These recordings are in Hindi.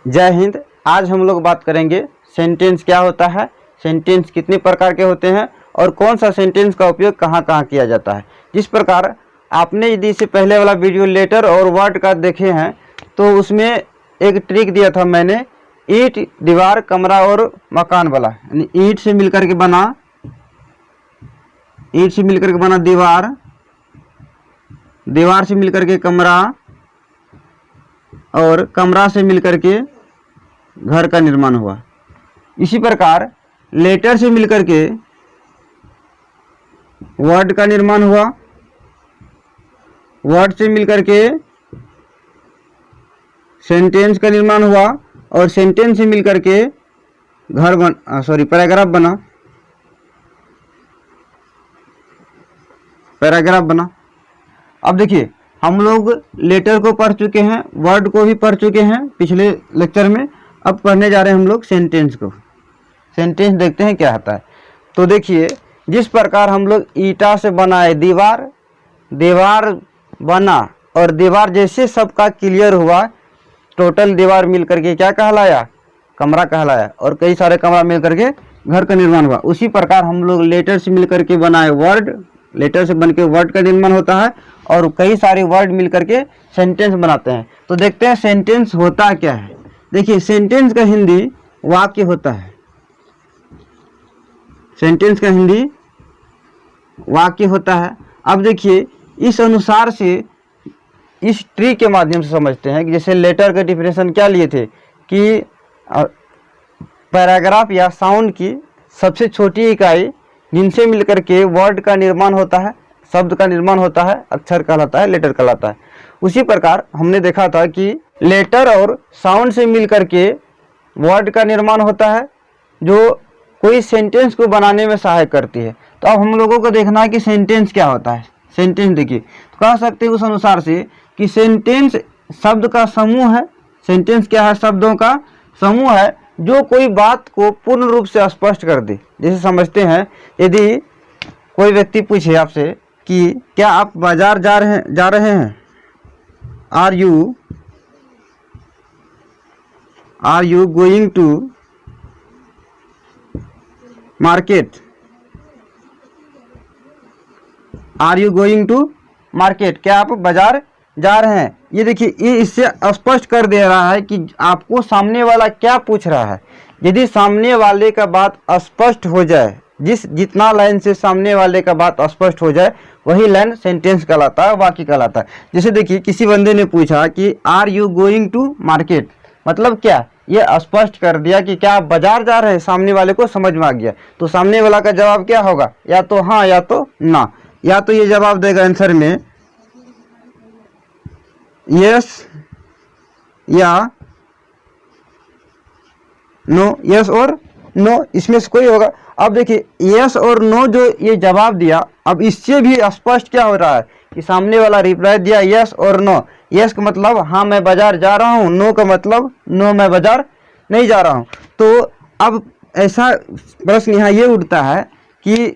जय हिंद। आज हम लोग बात करेंगे सेंटेंस क्या होता है, सेंटेंस कितने प्रकार के होते हैं और कौन सा सेंटेंस का उपयोग कहाँ कहाँ किया जाता है। जिस प्रकार आपने यदि इससे पहले वाला वीडियो लेटर और वर्ड का देखे हैं तो उसमें एक ट्रिक दिया था मैंने, ईंट, दीवार, कमरा और मकान वाला। यानी ईंट से मिलकर के बना दीवार, दीवार से मिलकर के कमरा और कमरा से मिलकर के घर का निर्माण हुआ। इसी प्रकार लेटर से मिलकर के वर्ड का निर्माण हुआ, वर्ड से मिलकर के सेंटेंस का निर्माण हुआ और सेंटेंस से मिलकर के पैराग्राफ बना। अब देखिए, हम लोग लेटर को पढ़ चुके हैं, वर्ड को भी पढ़ चुके हैं पिछले लेक्चर में। अब पढ़ने जा रहे हैं हम लोग सेंटेंस को। सेंटेंस देखते हैं क्या आता है। तो देखिए, जिस प्रकार हम लोग ईटा से बनाए दीवार, दीवार बना और दीवार जैसे सबका क्लियर हुआ, टोटल दीवार मिलकर के क्या कहलाया, कमरा कहलाया और कई सारे कमरा मिलकर के घर का निर्माण हुआ। उसी प्रकार हम लोग लेटर से मिलकर के बनाए वर्ड, लेटर से बनके वर्ड का निर्माण होता है और कई सारे वर्ड मिलकर के सेंटेंस बनाते हैं। तो देखते हैं सेंटेंस होता क्या है। देखिए, सेंटेंस का हिंदी वाक्य होता है, सेंटेंस का हिंदी वाक्य होता है। अब देखिए, इस अनुसार से इस ट्री के माध्यम से समझते हैं कि जैसे लेटर का डिफिनेशन क्या लिए थे कि पैराग्राफ या साउंड की सबसे छोटी इकाई जिनसे मिलकर के वर्ड का निर्माण होता है, शब्द का निर्माण होता है, अक्षर कहलाता है, लेटर कहलाता है। उसी प्रकार हमने देखा था कि लेटर और साउंड से मिलकर के वर्ड का निर्माण होता है जो कोई सेंटेंस को बनाने में सहायक करती है। तो अब हम लोगों को देखना है कि सेंटेंस क्या होता है। सेंटेंस देखिए, तो कह सकते हैं उस अनुसार से कि सेंटेंस शब्द का समूह है। सेंटेंस क्या है? शब्दों का समूह है जो कोई बात को पूर्ण रूप से स्पष्ट कर दे। जैसे समझते हैं, यदि कोई व्यक्ति पूछे आपसे कि क्या आप बाजार जा रहे हैं, are you going to market, are you going to market, क्या आप बाजार जा रहे हैं। ये देखिए, ये इससे स्पष्ट कर दे रहा है कि आपको सामने वाला क्या पूछ रहा है। यदि सामने वाले का बात स्पष्ट हो जाए, जितना लाइन से सामने वाले का बात स्पष्ट हो जाए वही लाइन सेंटेंस कहलाता है, वाक्य कहलाता है। जैसे देखिए, किसी बंदे ने पूछा कि are you going to market, मतलब क्या, ये स्पष्ट कर दिया कि क्या आप बाजार जा रहे हैं। सामने वाले को समझ में आ गया। तो सामने वाला का जवाब क्या होगा, या तो हाँ या तो ना। या तो ये जवाब देगा आंसर में यस या नो, यस और नो, इसमें से कोई होगा। अब देखिए, यस और नो जो ये जवाब दिया, अब इससे भी स्पष्ट क्या हो रहा है कि सामने वाला रिप्लाई दिया यस और नो। यस का मतलब हाँ मैं बाजार जा रहा हूँ, नो का मतलब नो मैं बाजार नहीं जा रहा हूँ। तो अब ऐसा प्रश्न यहाँ ये उठता है कि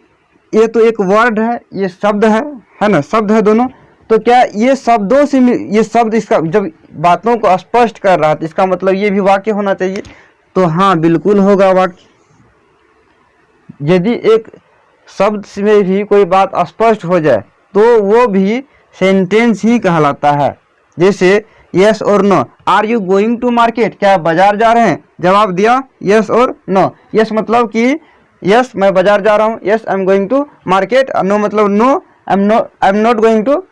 ये तो एक वर्ड है, ये शब्द है ना, शब्द है दोनों। तो क्या ये शब्दों से ये शब्द इसका जब बातों को स्पष्ट कर रहा है तो इसका मतलब ये भी वाक्य होना चाहिए। तो हाँ, बिल्कुल होगा वाक्य। यदि एक शब्द में भी कोई बात स्पष्ट हो जाए तो वो भी सेंटेंस ही कहलाता है। जैसे यस और no, are you going to market, क्या आप बाजार जा रहे हैं, जवाब दिया यस और नो। यस मतलब कि यस मैं बाजार जा रहा हूँ, yes I am going to market. No मतलब no, I am not going to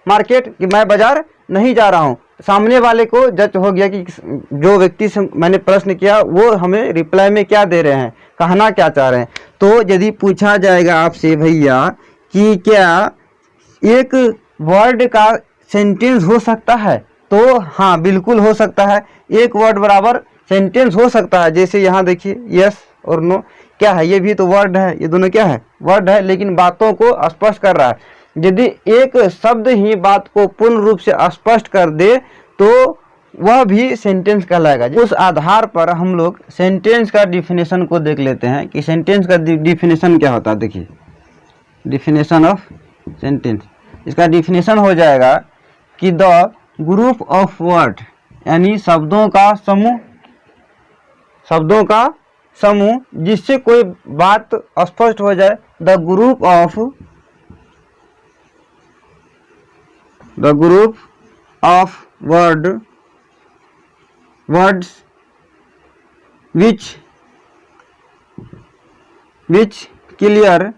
market, कि मैं बाजार नहीं जा रहा हूँ। सामने वाले को जज हो गया कि जो व्यक्ति से मैंने प्रश्न किया वो हमें रिप्लाई में क्या दे रहे हैं, कहना क्या चाह रहे हैं। तो यदि पूछा जाएगा आपसे भैया कि क्या एक वर्ड का सेंटेंस हो सकता है, तो हाँ बिल्कुल हो सकता है। एक वर्ड बराबर सेंटेंस हो सकता है। जैसे यहाँ देखिए, यस और नो क्या है, ये भी तो वर्ड है, ये दोनों क्या है, वर्ड है, लेकिन बातों को स्पष्ट कर रहा है। यदि एक शब्द ही बात को पूर्ण रूप से स्पष्ट कर दे तो वह भी सेंटेंस कहलाएगा। उस आधार पर हम लोग सेंटेंस का डिफिनेशन को देख लेते हैं कि सेंटेंस का डिफिनेशन क्या होता है। देखिए, डिफिनेशन ऑफ सेंटेंस, इसका डिफिनेशन हो जाएगा कि द ग्रुप ऑफ वर्ड, यानी शब्दों का समूह, शब्दों का समूह जिससे कोई बात स्पष्ट हो जाए। The group of words which clear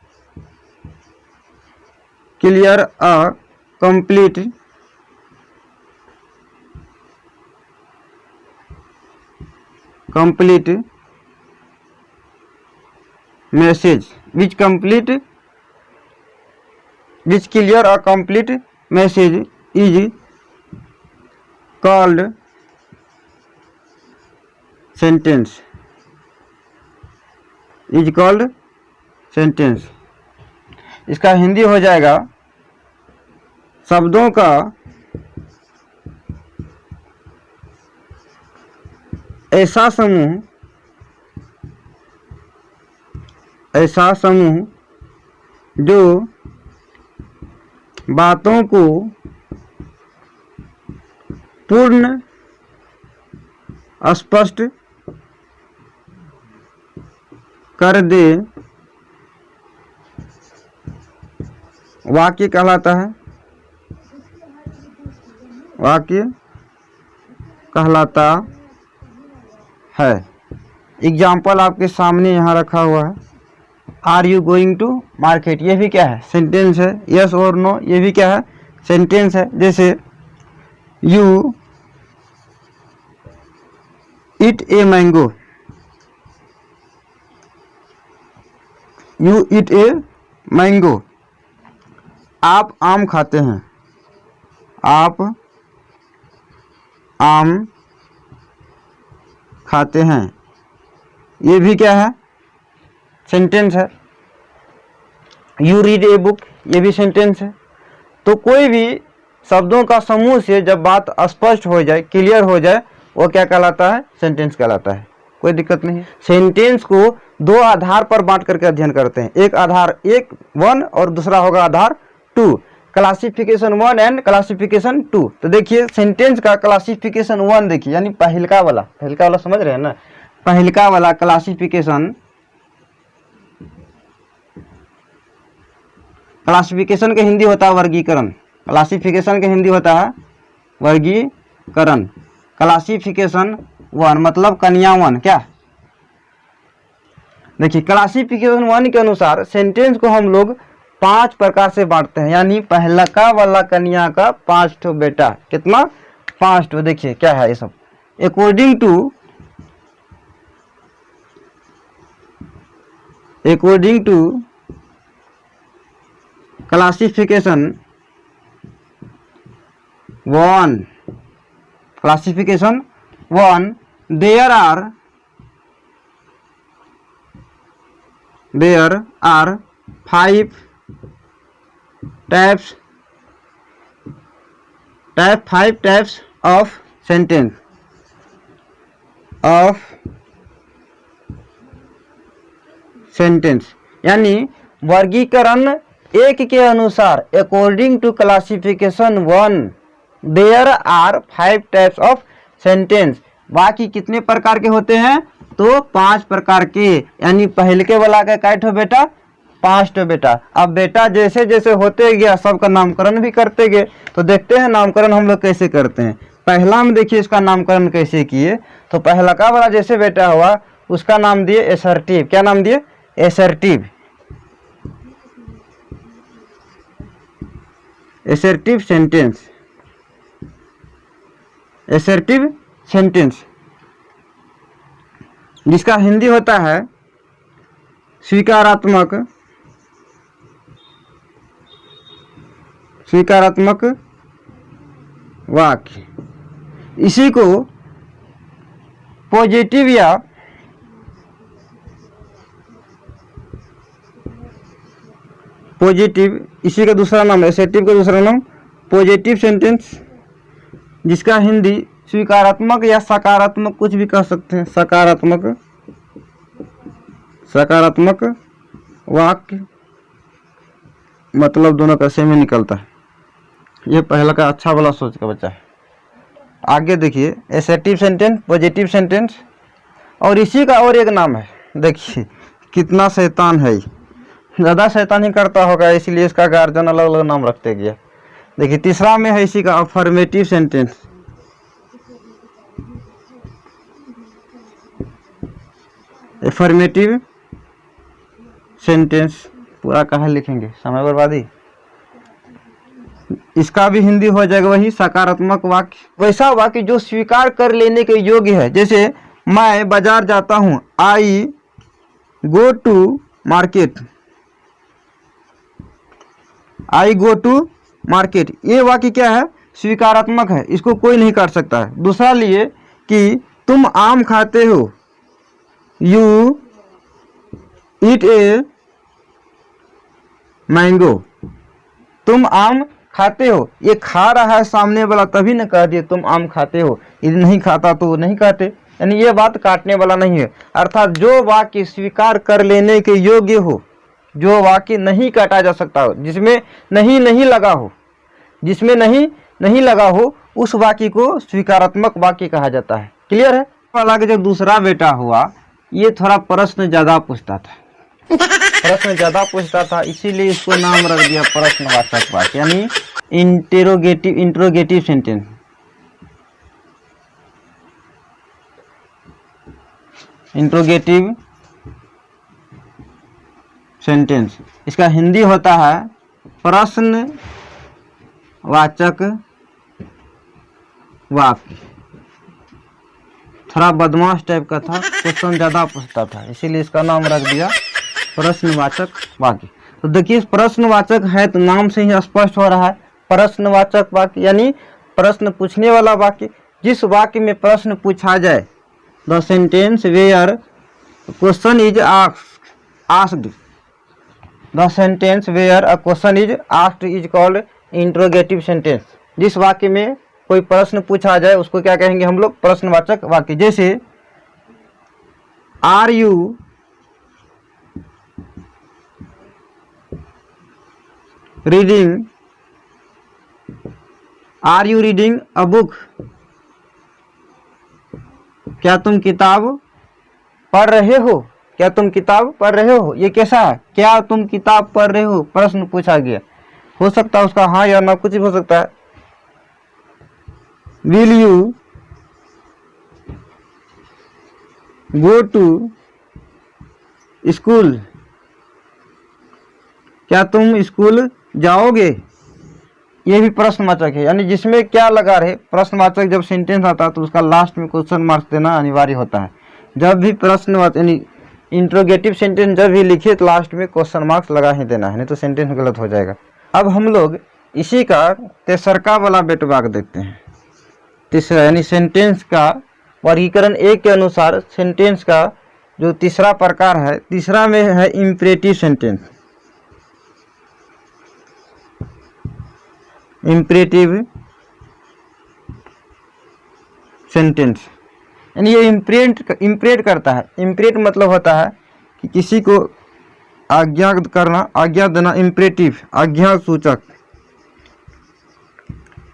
a complete message, which clear a complete message is called sentence. इसका हिंदी हो जाएगा शब्दों का ऐसा समूह जो बातों को पूर्ण स्पष्ट कर दे, वाक्य कहलाता है। एग्जाम्पल आपके सामने यहाँ रखा हुआ है। Are you going to market, ये भी क्या है? सेंटेंस है। यस और नो, ये भी क्या है? सेंटेंस है। जैसे you eat a mango, you eat a mango, आप आम खाते हैं, आप आम खाते हैं, ये भी क्या है? सेंटेंस है। यू रीड ए बुक, ये भी सेंटेंस है। तो कोई भी शब्दों का समूह से जब बात स्पष्ट हो जाए, क्लियर हो जाए, वो क्या कहलाता है? सेंटेंस कहलाता है। कोई दिक्कत नहीं है। सेंटेंस को दो आधार पर बांट करके अध्ययन करते हैं। एक आधार 1 और दूसरा होगा आधार 2। Classification 1 and classification 2। तो देखिए सेंटेंस का क्लासिफिकेशन 1 देखिए, यानी पहलका वाला समझ रहे हैं ना? पहलका वाला क्लासिफिकेशन के हिंदी होता है वर्गीकरण। क्लासिफिकेशन के हिंदी होता है वर्गीकरण। क्लासिफिकेशन 1 मतलब कन्या 1। क्या देखिए, क्लासिफिकेशन 1 के अनुसार सेंटेंस को हम लोग 5 प्रकार से बांटते हैं। यानी पहलका वाला कन्या का 5 ठो बेटा। कितना? 5 ठो। देखिए क्या है ये सब। According to classification 1 there are 5 types of sentence यानी वर्गीकरण 1 के अनुसार according to classification 1 there are 5 types of sentence. बाकी कितने प्रकार के होते हैं? तो 5 प्रकार के। यानी पहलके वाला का कै ठो बेटा? 5 ठो बेटा। अब बेटा जैसे जैसे होते गया सबका नामकरण भी करते गए। तो देखते हैं नामकरण हम लोग कैसे करते हैं। पहला में देखिए इसका नामकरण कैसे किए। तो पहलका वाला जैसे बेटा हुआ उसका नाम दिए एसर्टिव। क्या नाम दिए? एसर्टिव। एसर्टिव सेंटेंस जिसका हिंदी होता है स्वीकारात्मक वाक्य। इसी को पॉजिटिव या इसी का दूसरा नाम, एसर्टिव का दूसरा नाम पॉजिटिव सेंटेंस, जिसका हिंदी स्वीकारात्मक या सकारात्मक कुछ भी कह सकते हैं। सकारात्मक वाक्य मतलब दोनों का सेम ही निकलता है। ये पहला का अच्छा वाला सोच का बच्चा है। आगे देखिए एसर्टिव सेंटेंस, पॉजिटिव सेंटेंस और इसी का और एक नाम है, देखिए कितना शैतान है, ज़्यादा शैतानी करता होगा इसलिए इसका गार्जियन अलग अलग नाम रखते गया। देखिए तीसरा में है इसी का अफर्मेटिव सेंटेंस। अफर्मेटिव सेंटेंस पूरा कहाँ लिखेंगे, समय बर्बादी। इसका भी हिंदी हो जाएगा वही सकारात्मक वाक्य, वैसा वाक्य जो स्वीकार कर लेने के योग्य है। जैसे मैं बाजार जाता हूँ, I go to market, I go to market, ये वाक्य क्या है, स्वीकारात्मक है, इसको कोई नहीं कर सकता है। दूसरा लिए कि तुम आम खाते हो, यू ईट ए मैंगो, तुम आम खाते हो, ये खा रहा है सामने वाला तभी न कह दिए तुम आम खाते हो, यदि नहीं खाता तो वो नहीं खाते, यानी ये बात काटने वाला नहीं है। अर्थात जो वाक्य स्वीकार कर लेने के योग्य हो, जो वाक्य नहीं काटा जा सकता हो, जिसमें नहीं नहीं लगा हो, जिसमें नहीं नहीं लगा हो, उस वाक्य को स्वीकारात्मक वाक्य कहा जाता है। क्लियर है। हालांकि जब दूसरा बेटा हुआ ये थोड़ा प्रश्न ज़्यादा पूछता था, प्रश्न ज़्यादा पूछता था, इसीलिए इसको नाम रख दिया प्रश्नवाचक वाक्य, यानी इंट्रोगेटिव सेंटेंस। इंट्रोगेटिव सेंटेंस, इसका हिंदी होता है प्रश्नवाचक वाक्य। थोड़ा बदमाश टाइप का था, क्वेश्चन ज़्यादा पूछता था, इसीलिए इसका नाम रख दिया प्रश्नवाचक वाक्य। तो देखिए प्रश्नवाचक है तो नाम से ही स्पष्ट हो रहा है, प्रश्नवाचक वाक्य यानी प्रश्न पूछने वाला वाक्य। जिस वाक्य में प्रश्न पूछा जाए, the sentence where question is asked, the sentence where a question is asked is called interrogative sentence. जिस वाक्य में कोई प्रश्न पूछा जाए उसको क्या कहेंगे हम लोग, प्रश्नवाचक वाक्य। जैसे are you reading, are you reading a book, क्या तुम किताब पढ़ रहे हो, क्या तुम किताब पढ़ रहे हो। ये कैसा है, क्या तुम किताब पढ़ रहे हो, प्रश्न पूछा गया, हो सकता है उसका हाँ या ना कुछ भी हो सकता है। Will you go to school, क्या तुम स्कूल जाओगे, ये भी प्रश्नवाचक है। यानी जिसमें क्या लगा रहे, प्रश्नवाचक जब सेंटेंस आता है तो उसका लास्ट में क्वेश्चन मार्क्स देना अनिवार्य होता है। जब भी प्रश्नवाचक यानी इंट्रोगेटिव सेंटेंस जब भी लिखे तो लास्ट में क्वेश्चन मार्क्स लगा ही देना है, नहीं तो सेंटेंस गलत हो जाएगा। अब हम लोग इसी का तेसरका वाला बेटवाक देखते हैं। तीसरा यानी सेंटेंस का वर्गीकरण एक के अनुसार सेंटेंस का जो तीसरा प्रकार है, तीसरा में है इम्परेटिव सेंटेंस। इम्परेटिव सेंटेंस यानी ये इम्परेट करता है। इम्परेट मतलब होता है कि किसी को आज्ञा करना, आज्ञा देना। इम्परेटिव आज्ञा सूचक,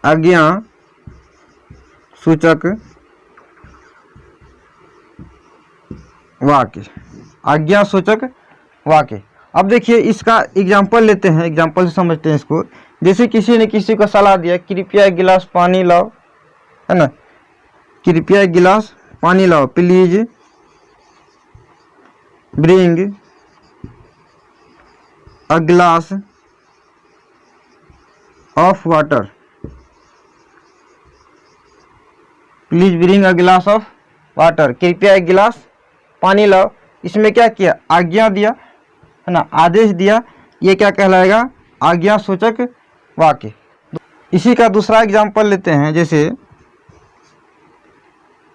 आज्ञा सूचक वाक्य, आज्ञा सूचक वाक्य। अब देखिए इसका एग्जाम्पल लेते हैं, एग्जाम्पल से समझते हैं इसको। जैसे किसी ने किसी को सलाह दिया, कृपया एक गिलास पानी लाओ, है ना, कृपया एक गिलास पानी लाओ, please bring a glass of water, please bring a glass of water, कृपया एक गिलास पानी लाओ। इसमें क्या किया, आज्ञा दिया, है ना, आदेश दिया। ये क्या कहलाएगा, आज्ञा सूचक वाक्य। इसी का दूसरा एग्जाम्पल लेते हैं। जैसे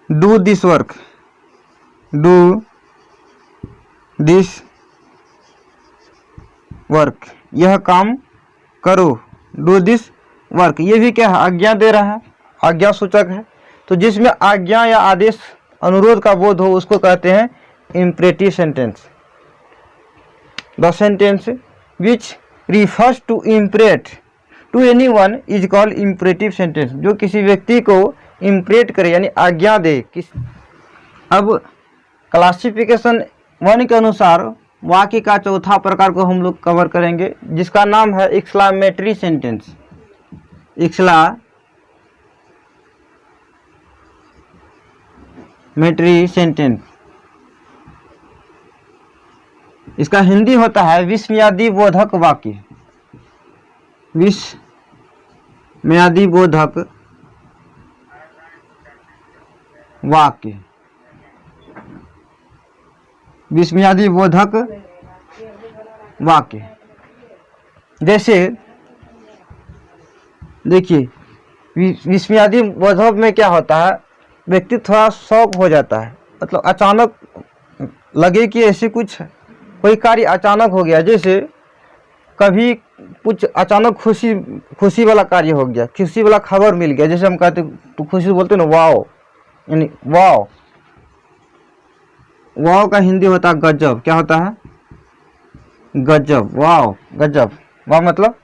do this work, do this work, यह काम करो, डू दिस वर्क। ये भी क्या है, आज्ञा दे रहा है, आज्ञा सूचक है। तो जिसमें आज्ञा या आदेश अनुरोध का बोध हो उसको कहते हैं imperative sentence. The sentence which refers to imperate to anyone is called imperative sentence. जो किसी व्यक्ति को इम्परेट करे यानी आज्ञा दे। अब क्लासिफिकेशन 1 के अनुसार वाक्य का चौथा प्रकार को हम लोग कवर करेंगे, जिसका नाम है एक्सक्लामेटरी सेंटेंस। एक्सक्लामेटरी सेंटेंस, इसका हिंदी होता है विस्मयादि बोधक वाक्य। विस्मयादि बोधक वाक्य, विस्मयादि बोधक वाक्य। जैसे देखिए, विस्मयादि बोधक में क्या होता है, व्यक्ति थोड़ा शॉक हो जाता है, मतलब अचानक लगे कि ऐसे कुछ कोई कार्य अचानक हो गया। जैसे कभी कुछ अचानक खुशी वाला कार्य हो गया, खुशी वाला खबर मिल गया। जैसे हम कहते तो खुशी बोलते ना वाओ, यानी वाओ। वाओ का हिंदी होता है गजब। क्या होता है? गजब, वाओ, गजब। वाह मतलब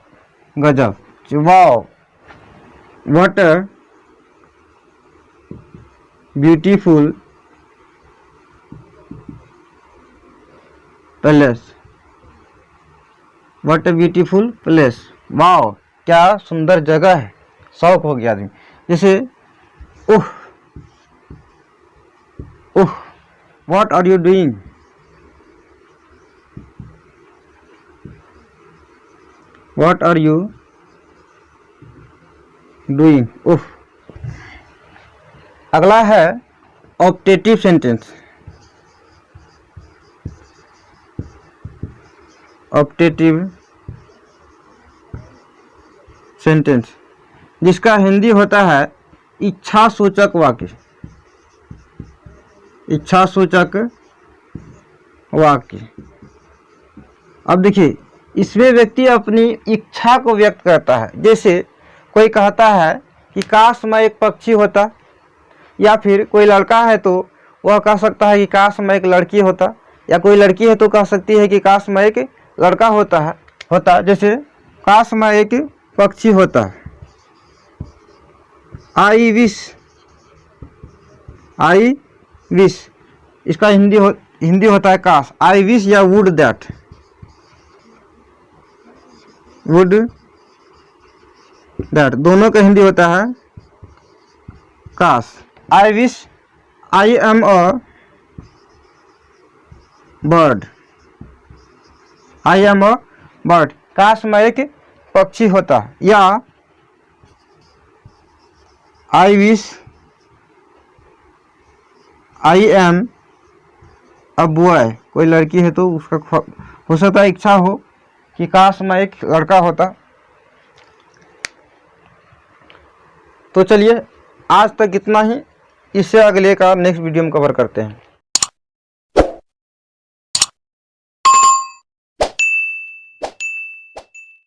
गजब, wow, what a beautiful palace, what a beautiful place, wow क्या सुंदर जगह है, शौक हो गया आदमी। जैसे oh, oh, what are you doing, what are you doing, oh. अगला है ऑप्टेटिव सेंटेंस। ऑप्टेटिव सेंटेंस, जिसका हिंदी होता है इच्छा सूचक वाक्य। इच्छा सूचक वाक्य। अब देखिए, इसमें व्यक्ति अपनी इच्छा को व्यक्त करता है। जैसे कोई कहता है कि काश मैं एक पक्षी होता, या फिर कोई लड़का है तो वह कह सकता है कि काश मैं एक लड़की होता, या कोई लड़की है तो कह सकती है कि काश मैं एक लड़का होता। जैसे काश मैं एक पक्षी होता, आई विश। इसका हिंदी होता है काश, आई विश या वुड दैट, दोनों का हिंदी होता है काश। I wish I am a bird, I am a bird, काश मैं एक पक्षी होता। या I wish I am a boy, कोई लड़की है तो उसका हो सकता है इच्छा हो कि काश मैं एक लड़का होता। तो चलिए आज तक इतना ही, इससे अगले का नेक्स्ट वीडियो में कवर करते हैं।